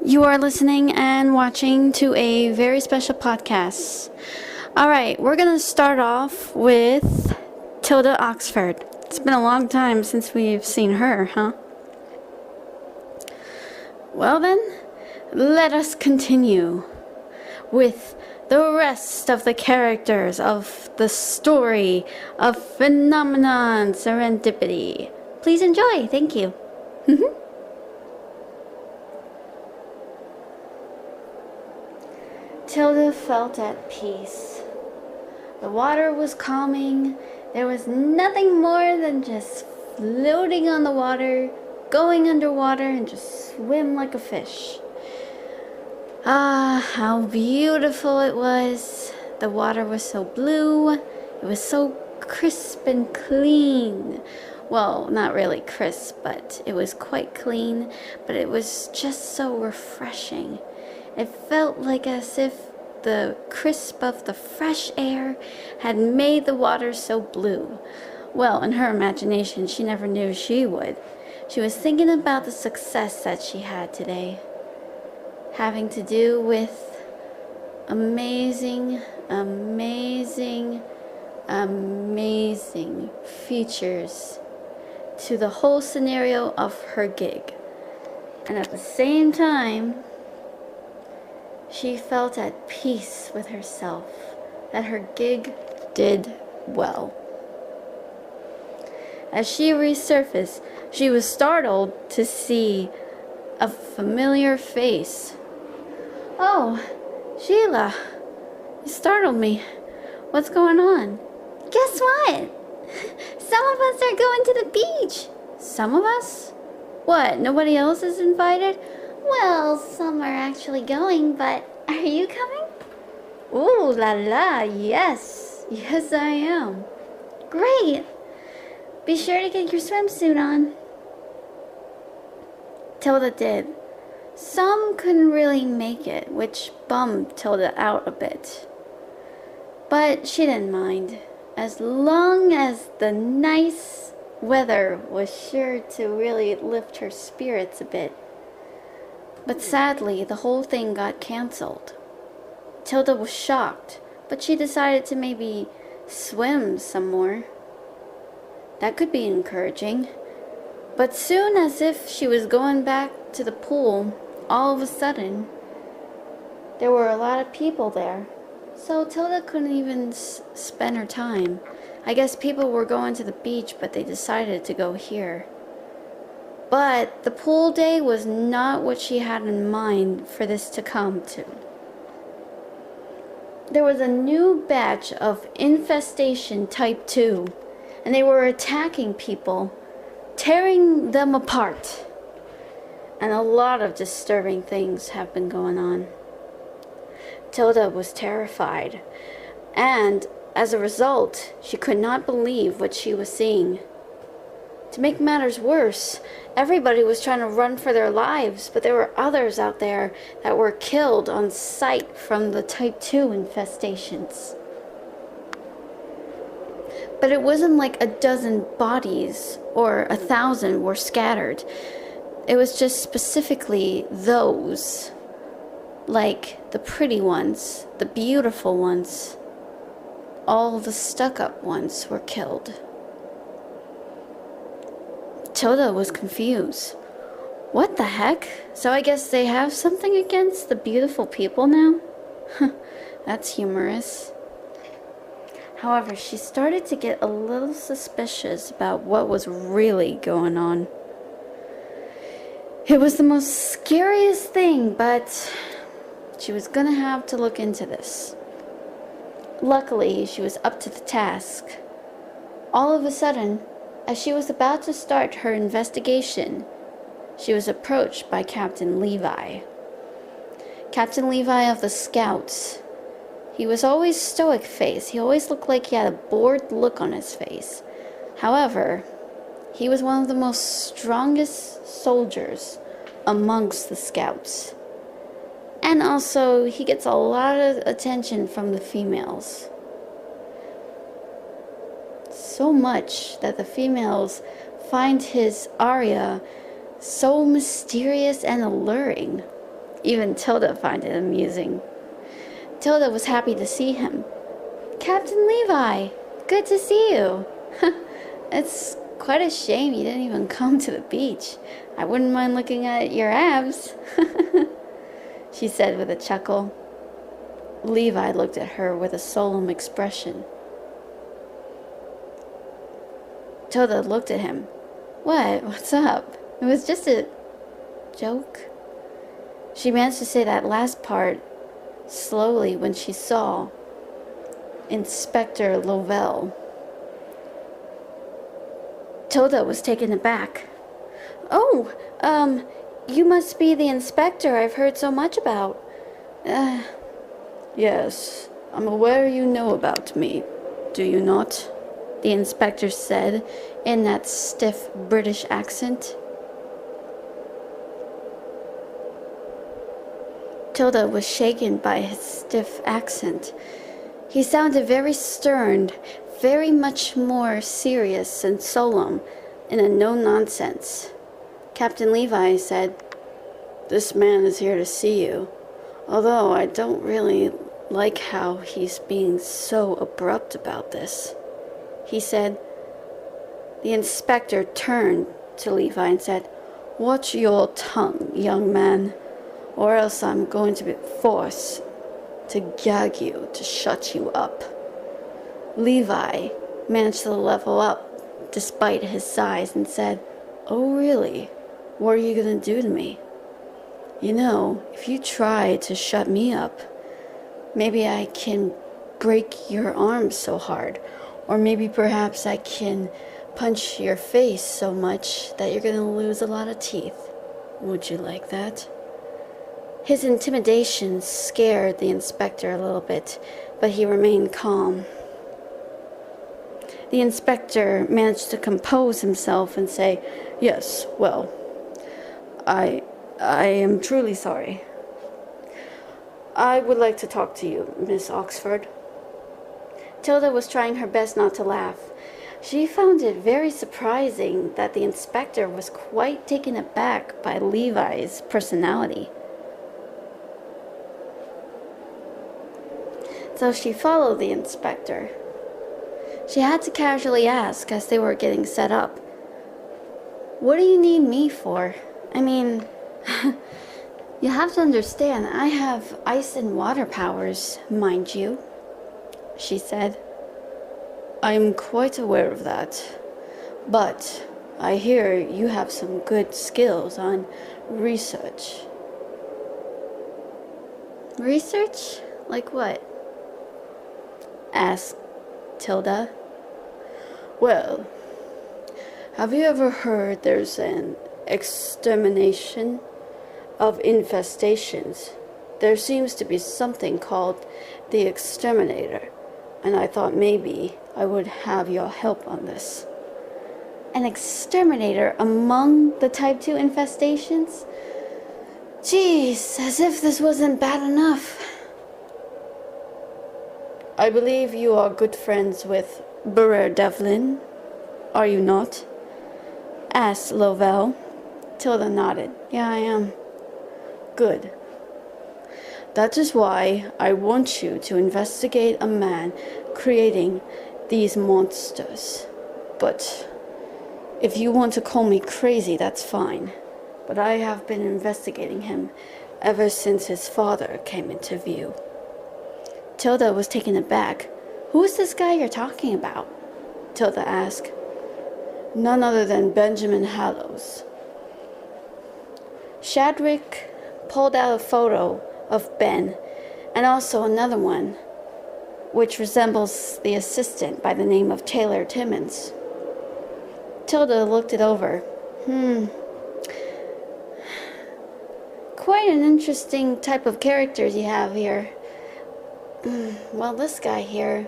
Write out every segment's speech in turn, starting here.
You are listening and watching to a very special podcast. Alright, we're going to start off with Tilda Oxford. It's been a long time since we've seen her, huh? Well then, let us continue with the rest of the characters of the story of Phenomenon Serendipity. Please enjoy. Thank you. Tilda felt at peace. The water was calming. There was nothing more than just floating on the water, going underwater, and just swim like a fish. Ah, how beautiful it was. The water was so blue. It was so crisp and clean. Well, not really crisp, but it was quite clean. But it was just so refreshing. It felt like as if the crisp of the fresh air had made the water so blue. Well, in her imagination, she never knew she would. She was thinking about the success that she had today, having to do with amazing features to the whole scenario of her gig. And at the same time, she felt at peace with herself, that her gig did well. As she resurfaced, she was startled to see a familiar face. "Oh, Sheila, you startled me. What's going on?" "Guess what? Some of us are going to the beach." "Some of us? What, nobody else is invited?" "Well, some are actually going, but are you coming?" "Ooh la la, yes. Yes, I am." "Great. Be sure to get your swimsuit on." Tilda did. Some couldn't really make it, which bummed Tilda out a bit. But she didn't mind, as long as the nice weather was sure to really lift her spirits a bit. But sadly, the whole thing got cancelled. Tilda was shocked, but she decided to maybe swim some more. That could be encouraging. But soon, as if she was going back to the pool, all of a sudden, there were a lot of people there. So Tilda couldn't even spend her time. I guess people were going to the beach, but they decided to go here. But the pool day was not what she had in mind for this to come to. There was a new batch of infestation type 2, and they were attacking people, tearing them apart. And a lot of disturbing things have been going on. Tilda was terrified, and as a result, she could not believe what she was seeing. To make matters worse, everybody was trying to run for their lives, but there were others out there that were killed on sight from the type 2 infestations. But it wasn't like a dozen bodies or 1,000 were scattered. It was just specifically those, like the pretty ones, the beautiful ones. All the stuck-up ones were killed. Tilda was confused. What the heck? So I guess they have something against the beautiful people now? That's humorous. However, she started to get a little suspicious about what was really going on. It was the most scariest thing, but she was gonna have to look into this. Luckily, she was up to the task. All of a sudden, as she was about to start her investigation, she was approached by Captain Levi. Captain Levi of the Scouts. He was always stoic-faced. He always looked like he had a bored look on his face. However, he was one of the most strongest soldiers amongst the Scouts. And also, he gets a lot of attention from the females. So much that the females find his aria so mysterious and alluring. Even Tilda found it amusing. Tilda was happy to see him. Captain Levi, good to see you. It's quite a shame you didn't even come to the beach. I wouldn't mind looking at your abs, she said with a chuckle. Levi looked at her with a solemn expression. Tilda looked at him. What's up? It was just a joke. She managed to say that last part slowly when she saw Inspector Lovell. Tilda was taken aback. Oh, you must be the inspector I've heard so much about. Yes, I'm aware you know about me, do you not? The inspector said in that stiff British accent. Tilda was shaken by his stiff accent. He sounded very stern, very much more serious and solemn, in a no-nonsense. Captain Levi said, "This man is here to see you, although I don't really like how he's being so abrupt about this," he said. The inspector turned to Levi and said, "Watch your tongue, young man, or else I'm going to be forced to gag you to shut you up." Levi managed to level up despite his size and said, "Oh, really? What are you going to do to me? You know, if you try to shut me up, maybe I can break your arms so hard, or maybe perhaps I can punch your face so much that you're going to lose a lot of teeth. Would you like that?" His intimidation scared the inspector a little bit, but he remained calm. The inspector managed to compose himself and say, "Yes, well, I am truly sorry. I would like to talk to you, Miss Oxford." Tilda was trying her best not to laugh. She found it very surprising that the inspector was quite taken aback by Levi's personality. So she followed the inspector. She had to casually ask as they were getting set up, "What do you need me for? I mean, you have to understand, I have ice and water powers, mind you," she said. "I'm quite aware of that, but I hear you have some good skills on research." "Research? Like what?" asked Tilda. "Well, have you ever heard there's an extermination of infestations? There seems to be something called the exterminator, and I thought maybe I would have your help on this." An exterminator among the type 2 infestations? Jeez, as if this wasn't bad enough. "I believe you are good friends with Burr Devlin, are you not?" asked Lovell. Tilda nodded. "Yeah, I am." "Good. That is why I want you to investigate a man creating these monsters. But if you want to call me crazy, that's fine. But I have been investigating him ever since his father came into view." Tilda was taken aback. "Who is this guy you're talking about?" Tilda asked. "None other than Benjamin Hallows." Shadrick pulled out a photo of Ben, and also another one, which resembles the assistant by the name of Taylor Timmons. Tilda looked it over. Quite an interesting type of characters you have here. Well, this guy here,"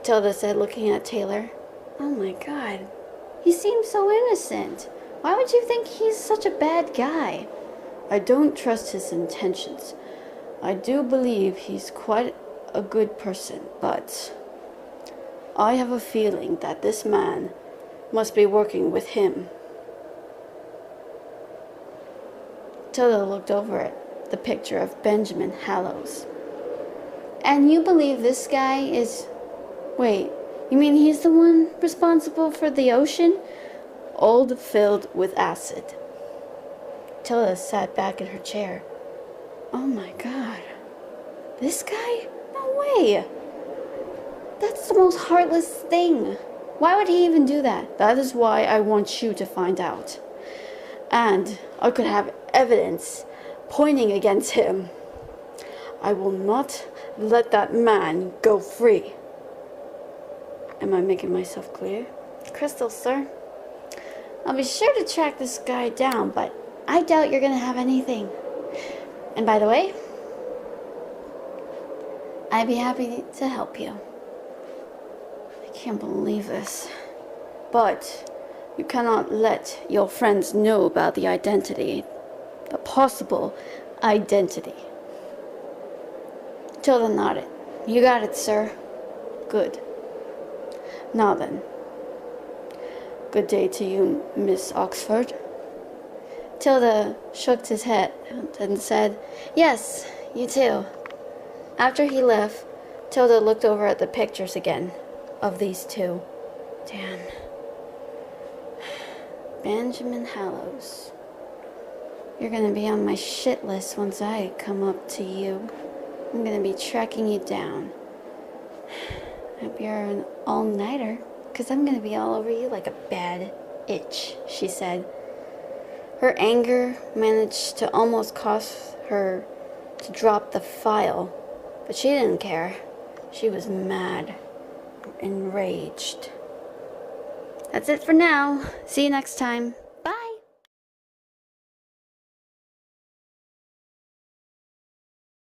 Tilda said, looking at Taylor. "Oh my God, he seems so innocent. Why would you think he's such a bad guy?" "I don't trust his intentions. I do believe he's quite a good person, but I have a feeling that this man must be working with him." Tilda looked over it. the picture of Benjamin Hallows. And you believe this guy is... Wait, you mean he's the one responsible for the ocean? Old filled with acid. Tilda sat back in her chair. Oh my god. This guy? No way. That's the most heartless thing. Why would he even do that? That is why I want you to find out. And I could have evidence pointing against him. I will not let that man go free. Am I making myself clear? Crystal, sir. I'll be sure to track this guy down, but I doubt you're gonna have anything. And by the way, I'd be happy to help you. I can't believe this. But you cannot let your friends know about the identity, the possible identity. Tilda nodded. You got it, sir. Good. Now then. Good day to you, Miss Oxford. Tilda shook his head and said, Yes, you too. After he left, Tilda looked over at the pictures again of these two. Damn. Benjamin Hallows. You're gonna be on my shit list once I come up to you. I'm gonna be tracking you down. Hope you're an all-nighter, 'cause I'm gonna be all over you like a bad itch, she said. Her anger managed to almost cause her to drop the file, but she didn't care. She was mad, enraged. That's it for now. See you next time.